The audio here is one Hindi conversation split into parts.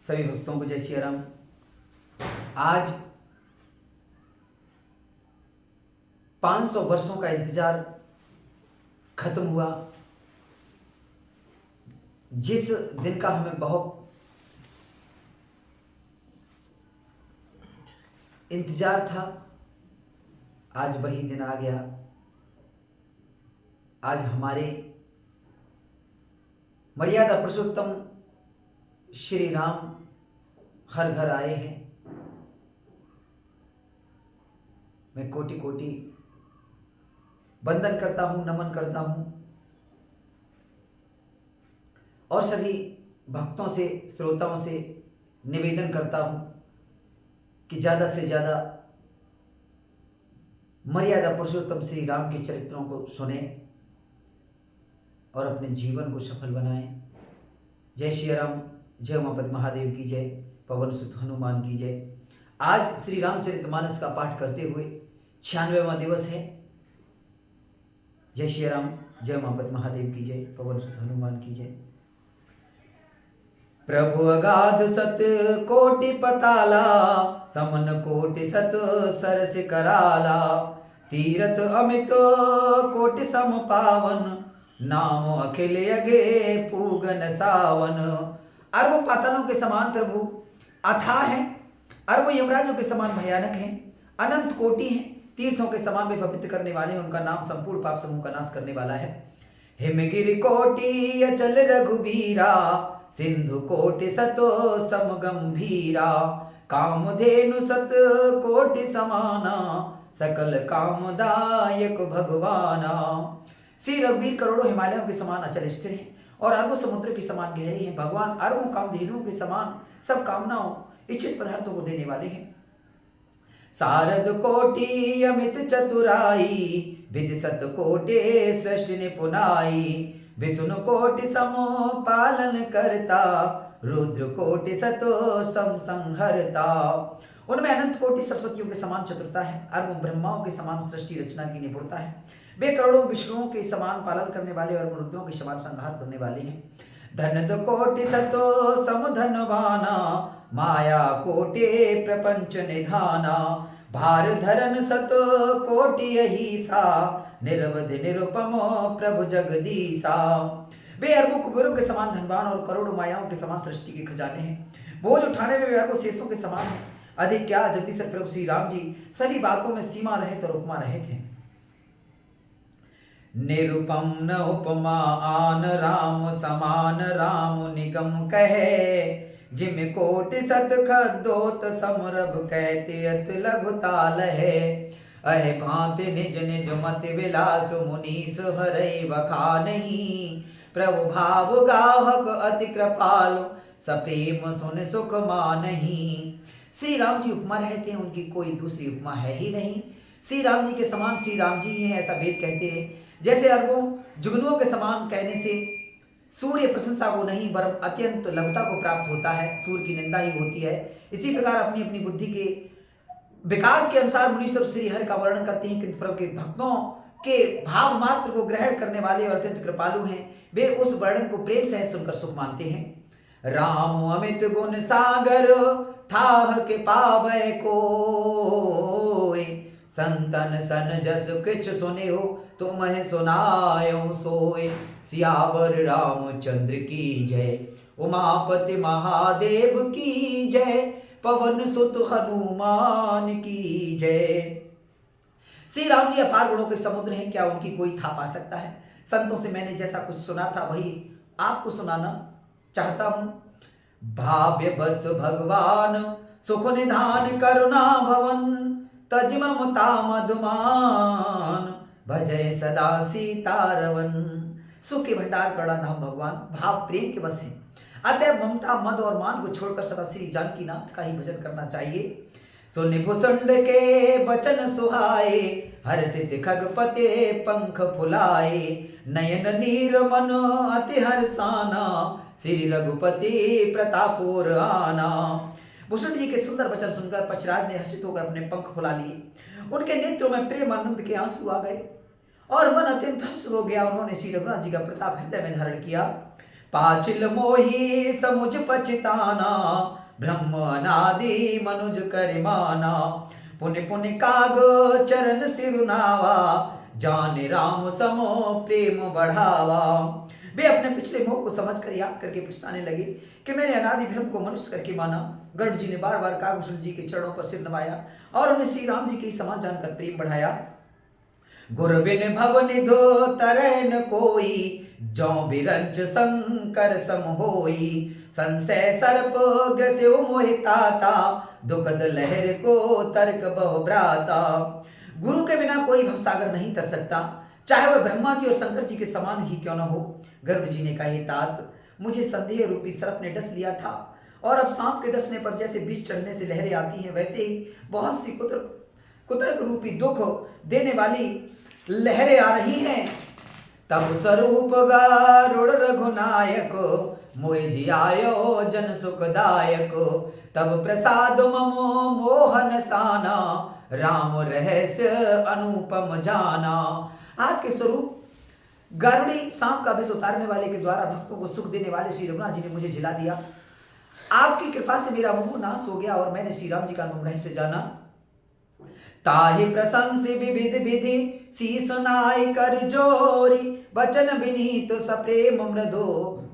सभी भक्तों को जय श्री राम। आज 500 वर्षों का इंतजार खत्म हुआ। जिस दिन का हमें बहुत इंतजार था, आज वही दिन आ गया। आज हमारे मर्यादा पुरुषोत्तम श्री राम हर घर आए हैं। मैं कोटि कोटि वंदन करता हूँ, नमन करता हूँ और सभी भक्तों से, श्रोताओं से निवेदन करता हूँ कि ज़्यादा से ज़्यादा मर्यादा पुरुषोत्तम श्री राम के चरित्रों को सुने और अपने जीवन को सफल बनाएं। जय श्री राम। जय उमापति महादेव की जय। पवन सुत हनुमान की जय। आज श्री रामचरितमानस का पाठ करते हुए 96वां दिवस है। जय श्री राम। जय उमापति महादेव की जय। पवन सुत हनुमान की जय। प्रभु अगाध सत कोटि पताला, समन कोटि सत सरस कराला। तीरथ अमित कोटि सम पावन, नाम अखिल अगे पूगन सावन। अरबों पातालों के समान प्रभु अथाह हैं, अरबों यमराजों के समान भयानक हैं, अनंत कोटि हैं, तीर्थों के समान में पवित्र करने वाले हैं। उनका नाम संपूर्ण पाप समूह का नाश करने वाला है। हिमगिरि कोटि अचल रघुबीरा, सिंधु कोटि सतो सम गंभीरा। कामधेनु सत कोटि समाना, सकल कामदायक भगवाना। श्री रघुवीर करोड़ों हिमालयों के समान अचल स्थिर हैं और अरबों समुद्र के समान गहरे हैं। भगवान अरबों कामधेनुओं के समान सब कामनाओं इच्छित पदार्थों को देने वाले हैं। सारद कोटि अमित चतुराई, विधि सत कोटि सृष्टि निपुनाई। विष्णु कोटि समो पालन करता, रुद्र कोटि सतो सम संहरता। उनमें अनंत कोटि सरस्वतियों के समान चतुरता है, अरबों ब्रह्माओं के समान सृष्टि रचना की निपुणता है। वे करोड़ों विष्णुओं के समान पालन करने वाले और रुद्रों के समान संहार करने वाले हैं। धन कोटि सतो सम धनवाना, माया कोटि प्रपंच निधाना। भार धरन सत कोटि अहिसा, निरवधि निरुपमो प्रभु जगदीसा। वे अरबों कुबेरों के समान धनवान और करोड़ों मायाओं के समान सृष्टि के खजाने हैं। बोझ उठाने में वे अरबों शेषों के समान हैं। अधिक क्या, जल्दी से प्रभु श्री राम जी सभी बातों में सीमा रहित और उपमा रहित हैं। निरुपम न उपमा आन, राम समान राम निगम कहे। जिम कोटि सत खदोत समरभ, कहते अत लघु ताल है। अहे भांति निज निज मति विलास, मुनीस हरई बखानहि। प्रभु भाव गाहक अति कृपालु, सप्रेम सुन सुख मानहि। श्री राम जी उपमा रहते हैं, उनकी कोई दूसरी उपमा है ही नहीं। श्री राम जी के समान श्री राम जी हैं, ऐसा वेद कहते हैं। जैसे अरबों जुगनुओं के समान कहने से सूर्य प्रशंसा को नहीं वरम अत्यंत लघुता को प्राप्त होता है, सूर्य की निंदा ही होती है। इसी प्रकार अपनी अपनी बुद्धि के विकास के अनुसार मुनीश्वर श्री हरि का वर्णन करते हैं, किंतु प्रभु के भक्तों के भाव मात्र को ग्रहण करने वाले और अत्यंत कृपालु हैं। वे उस वर्णन को प्रेम सहित सुनकर सुख मानते हैं। राम अमित गुण सागर, थाह के पावै कोय। संतन सन जस किछ सुने हो, तुमहि सुनायो सोय। सियावर रामचंद्र की जय, उमापति महादेव की जय। पवन सुत हनुमान की जय। श्री राम जी अपार गुणों के समुद्र हैं, क्या उनकी कोई था पा सकता है। संतों से मैंने जैसा कुछ सुना था वही आपको सुनाना चाहता हूं। भाव्य बस भगवान, सुख निधान करुणा भवन। तज ममता मधुमान, भजय सदा सीतारवन। सुख के भंडार करुणा धाम भगवान भाव प्रेम के बस हैं। अतः ममता मद और मान को छोड़कर सदा श्री जानकी नाथ का ही भजन करना चाहिए। सुनि भुसुंड के बचन सुहाए, हर्षित खगपते पंख फुलाए। नयन नीर मन अति हर्षाना, श्री रघुपति प्रतापोर आना। भूषण जी के सुंदर वचन सुनकर पक्षराज ने हर्षित होकर अपने पंख फुला लिए। उनके नेत्रों में प्रेम आनंद के आंसू आ गए और मन अत्यंत हर्ष हो गया। उन्होंने श्री रघुनाथ जी का प्रताप हृदय में धारण किया। पाचिल मोही समुझ पछताना, ब्रह्म अनादि मनुज करिमाना। पुनि पुनि काग चरण सिरुनावा, जाने राम समो प्रेम बढ़ावा। वे अपने पिछले मोह को समझकर याद करके पछताने लगे कि मैंने अनादि ब्रह्म को मनुष्य करके माना। गरुड़ जी ने बार बार कागभूषण जी के चरणों पर सिर नवाया और उन्हें श्री राम जी के समान जानकर प्रेम बढ़ाया। गुर बिन भव निधो तरह न कोई, जो बिरंच शंकर सम होई। संशय सर्प ग्रस्यो मोहिताता, दुखद लहर को तर्क बहु भ्राता। गुरु के बिना कोई भवसागर नहीं तर सकता, चाहे वह ब्रह्मा जी और शंकर जी के समान ही क्यों न हो। गरुड़ जी ने कहा, हे तात, मुझे संदेह रूपी सर्प ने डस लिया था, और अब सांप के डसने पर जैसे विष चढ़ने से लहरें आती हैं, वैसे ही बहुत सी कुतर्क रूपी दुख देने वाली लहरें आ रही हैं। तब स्वरूप गरुड़ रघुनायक, मोहि जियायो जन सुखदायक। तब प्रसाद ममो मोहन साना, राम रहस्य अनुपम जाना। आपके स्वरूप गरुड़ी सांप का विष उतारने वाले के द्वारा भक्तों को सुख देने वाले श्री रघुनाथ जी ने मुझे झिला दिया। आपकी कृपा से मेरा मोह नाश हो गया और मैंने श्री राम जी का अनुपम रहस्य जाना। ताहि प्रशंसि विविध विधि, शीस नाय कर जोरी। बचन विनीत सप्रेम मृदो,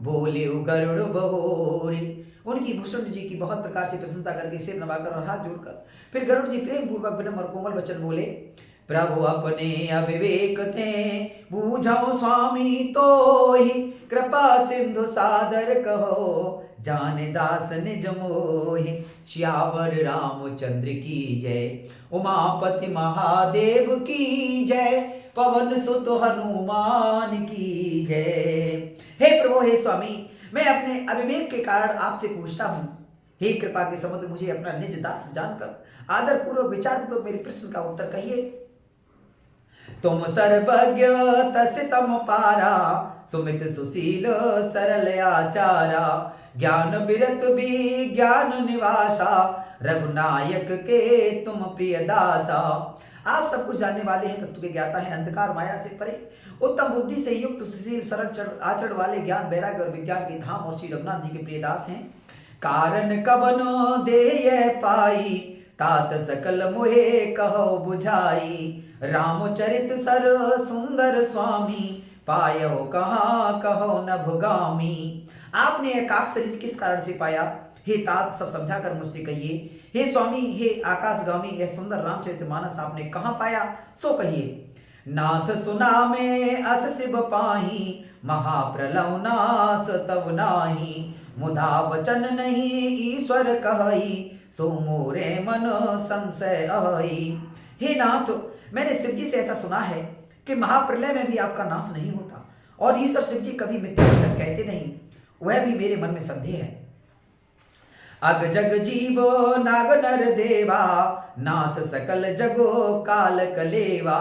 बोले गरुड़ बहोरी। उनकी भूषण जी की बहुत प्रकार से प्रशंसा करके सिर नवाकर और हाथ जोड़कर फिर गरुड़ जी प्रेम पूर्वक विनम्र और कोमल वचन बोले। प्रभु अपने अविवेक थे, बूझो स्वामी तोहि। कृपा सिंधु सादर कहो, जाने दास निज मोहि। श्यावर रामचंद्र की जय, उमापति महादेव की जय। पवन सुत हनुमान की जय। हे प्रभु, हे स्वामी, मैं अपने अविवेक के कारण आपसे पूछता हूँ। हे कृपा के समुद्र, मुझे अपना निज दास जानकर आदर पूर्वक विचार पूर्वक मेरे प्रश्न का उत्तर कहिए। तुम सर्वज्ञ तस्य तम पारा, सुमित सुशील सरल आचारा। ज्ञान बिरत विज्ञान निवासा, रघुनायक के तुम प्रिय दासा। आप सब कुछ जानने वाले हैं, तत्व के ज्ञाता हैं, अंधकार माया से परे, उत्तम बुद्धि से युक्त, सुशील सरल आचरण वाले, ज्ञान वैराग्य और विज्ञान के धाम और श्री रघुनाथ जी के प्रिय दास हैं। कारण कबनो देय पाई, तात सकल मोहे कहो बुझाई। रामचरित सर सुंदर स्वामी, पायो कहाँ कहो नभगामी। आपने यह काक शरीर किस कारण से पाया, हे तात सब समझा कर मुझसे कहिए। हे स्वामी, हे आकाशगामी, यह सुंदर रामचरित मानस आपने कहाँ पाया, सो कहिए। नाथ सुना में अस शिव पाही, महाप्रलव नाश तब नाही। मुधा वचन नहीं ईश्वर कही, सो मोरे मन संशय अहि। हे नाथ, मैंने शिव जी से ऐसा सुना है कि महाप्रलय में भी आपका नाश नहीं होता, और ईश्वर शिव जी कभी मिथ्या वचन कहते नहीं, वह भी मेरे मन में संदेह है। अग जग जीव नाग नर देवा, नाथ सकल जगो काल कलेवा।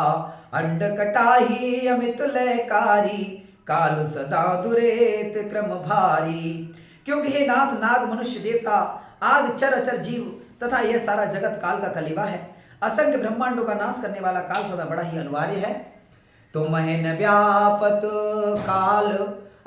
अंड कटाही अमित लयकारी, काल सदा दुरेत क्रम भारी। क्योंकि हे नाथ, नाग मनुष्य देवता आदि चर अचर जीव तथा यह सारा जगत काल का कलेवा है। असंख्य ब्रह्मांडों का नाश करने वाला काल सदा बड़ा ही अनिवार्य है। तुम्हें न व्यापत काल,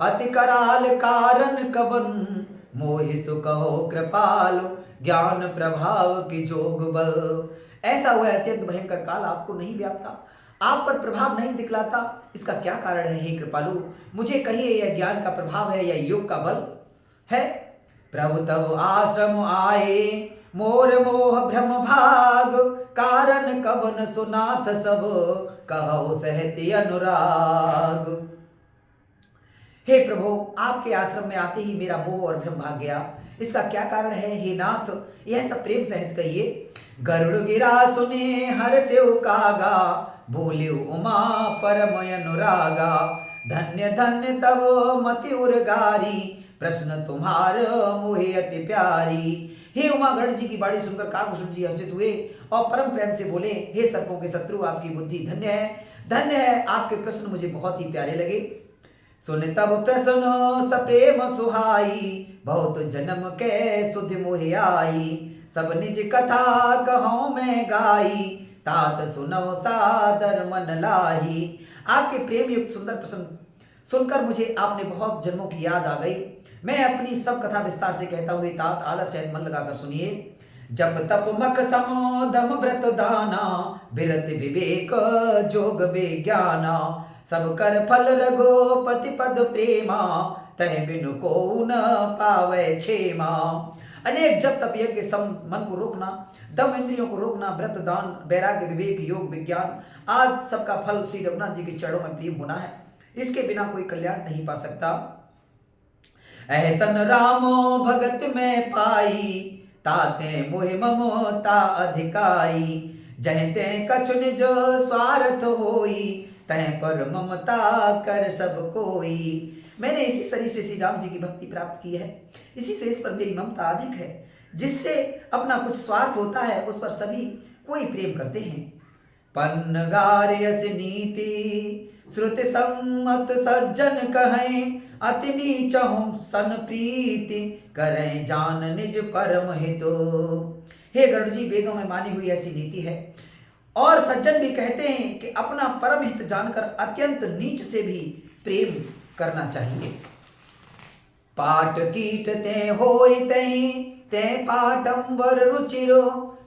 अति कराल कारण कबन। मोहि सुकहो कृपाल, ज्ञान प्रभाव की जोग बल। ऐसा हुआ अत्यंत भयंकर काल आपको नहीं व्यापता, आप पर प्रभाव नहीं दिखलाता, इसका क्या कारण है हे कृपालु? मुझे कहिए, यह ज्ञान का प्रभाव है या योग का बल है? प्रभु तब आश्रम आए, मोर मोह भ्रम भाग। कारण कबन सुनाथ सब, कहो सहति अनुराग। हे प्रभु, आपके आश्रम में आते ही मेरा मोह और भ्रम भाग गया, इसका क्या कारण है हे नाथ? यह सब प्रेम सहित कहिए। गरुड़ गिरा सुने हर सेव कागा, बोलियो उमा परम अनुरागा। धन्य धन्य तब मति उर्गारी, प्रश्न तुम्हार मोहे अति प्यारी। हे उमागढ़ जी की बाणी सुनकर काकभूषण जी हर्षित हुए और परम प्रेम से बोले, हे सर्पों के शत्रु, आपकी बुद्धि धन्य है, धन्य है, आपके प्रश्न मुझे बहुत ही प्यारे लगे। सुन तब प्रश्न सप्रेम सुहाई, बहुत जन्म के सुधि मोहि आई। सब निज कथा कहूँ मैं गाई, तात सुनो सादर मन लाही। आपके प्रेम युक्त सुंदर प्रश्न सुनकर मुझे आपने बहुत जन्मों की याद आ गई। मैं अपनी सब कथा विस्तार से कहता हुए तात आलस सहित मन लगाकर सुनिए। जप तप मख सम दम व्रत दाना, बिरत विवेक जोग विज्ञाना, सब कर फल रघुपति पद प्रेमा, तह बिनु को न पावे क्षेमा। अनेक जप तप यज्ञ सम मन को रोकना, दम इंद्रियों को रोकना, व्रत दान वैराग्य विवेक योग विज्ञान आज सबका फल श्री रघुनाथ जी के चरणों में प्रेम होना है। इसके बिना कोई कल्याण नहीं पा सकता। ऐतन रामो भगत में पाई, ताते मोहि ममता अधिकाई, जहते कछु निज स्वार्थ होई, तह पर ममता कर सब कोई। मैंने इसी शरीर से श्री राम जी की भक्ति प्राप्त की है, इसी से इस पर मेरी ममता अधिक है। जिससे अपना कुछ स्वार्थ होता है उस पर सभी कोई प्रेम करते हैं। पन्नगार्यस नीति श्रुति सम्मत सज्जन कहें, अति नीच हम सन प्रीति, करें जान निज परम हितो। हे गरुड़ जी, वेदों में मानी हुई ऐसी नीति है और सज्जन भी कहते हैं कि अपना परम हित जानकर अत्यंत नीच से भी प्रेम करना चाहिए। पाट कीट ते होय तई, ते पाटंबर रुचिरो,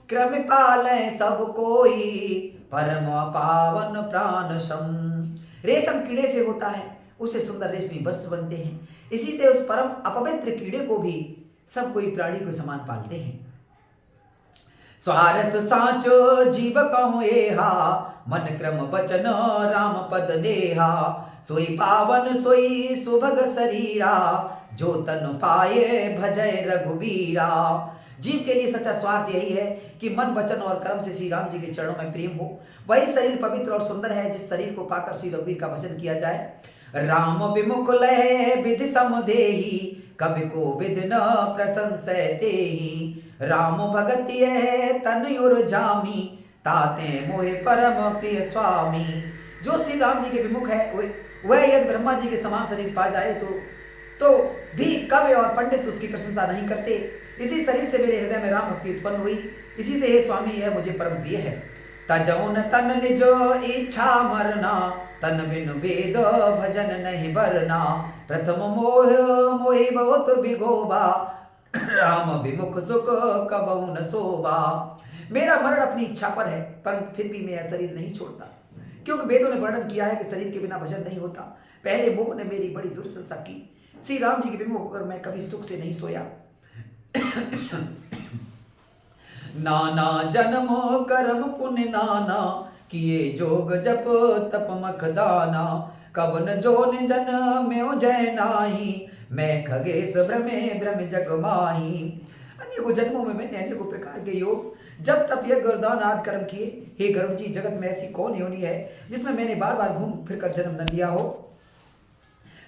क्रम पाले सब कोई, परम पावन प्राण सम। रेशम कीड़े से होता है, उससे सुंदर रेशमी वस्त्र बनते हैं। इसी से उस परम अपवित्र कीड़े को भी सब कोई प्राणी को समान पालते हैं। स्वार्थ साचो जीव कहूँ एहा, मन क्रम वचन राम पद नेहा, सोई पावन सोई सुभग शरीरा, जो तन पाए भजय रघुवीरा। जीव के लिए सच्चा स्वार्थ यही है कि मन वचन और कर्म से श्री राम जी के चरणों में प्रेम हो। वही शरीर पवित्र और सुंदर है जिस शरीर को पाकर श्री रघुवीर का भजन किया जाए। राम विमुख लय विधि समदेही, कवि को विधि न प्रशंसय तेहि, राम भगति तनयुर जामी, ताते मोहे परम प्रिय स्वामी। जो श्री राम जी के विमुख है वह यदि ब्रह्मा जी के समान शरीर पा जाए तो भी कवि और पंडित उसकी प्रशंसा नहीं करते। इसी शरीर से मेरे हृदय में राम भक्ति उत्पन्न हुई, इसी से हे स्वामी यह मुझे परम प्रिय है। तजौन तन निज इच्छा मरना, तन बिन वेद भजन नहीं बरना, प्रथम मोह मोहि बहुत बिगोबा, राम विमुख सुख कबहु न सोबा। मेरा मरण अपनी इच्छा पर है, परंतु फिर भी मैं यह शरीर नहीं छोड़ता, क्योंकि वेदों ने वर्णन किया है कि शरीर के बिना भजन नहीं होता। पहले मोह ने मेरी बड़ी दुर्दशा की, श्री राम जी के विमुख होकर मैं कभी सुख से नहीं सोया। नाना जन्म कर्म पुण्य नाना, किए जोग जप तप मख दाना, कवन जोन जन में जय नाही, मैं खगेश भ्रमे भ्रम जग माही। अनेकों जन्मों में मैंने अनेकों प्रकार के योग जब तप यज्ञ और दान आदि कर्म किए। हे गरुड़ जी, जगत में ऐसी कौन योनि है जिसमें मैंने बार बार घूम फिर कर जन्म न लिया हो।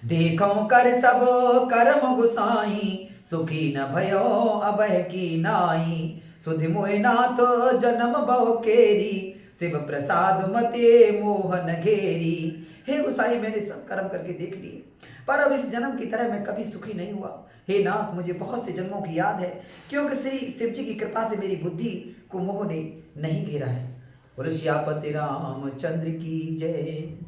देखो कर सब कर्म गुसाई, सुखी न भयो अभय की नाई, सुधि मोहि नाथ जन्म बहु केरी, शिव प्रसाद मते मोहन घेरी। हे गुसाई, मैंने सब कर्म करके देख लिए, पर अब इस जन्म की तरह मैं कभी सुखी नहीं हुआ। हे नाथ, मुझे बहुत से जन्मों की याद है, क्योंकि श्री शिव जी की कृपा से मेरी बुद्धि को मोह ने नहीं घेरा है। बोलो श्यापति रामचंद्र की जय।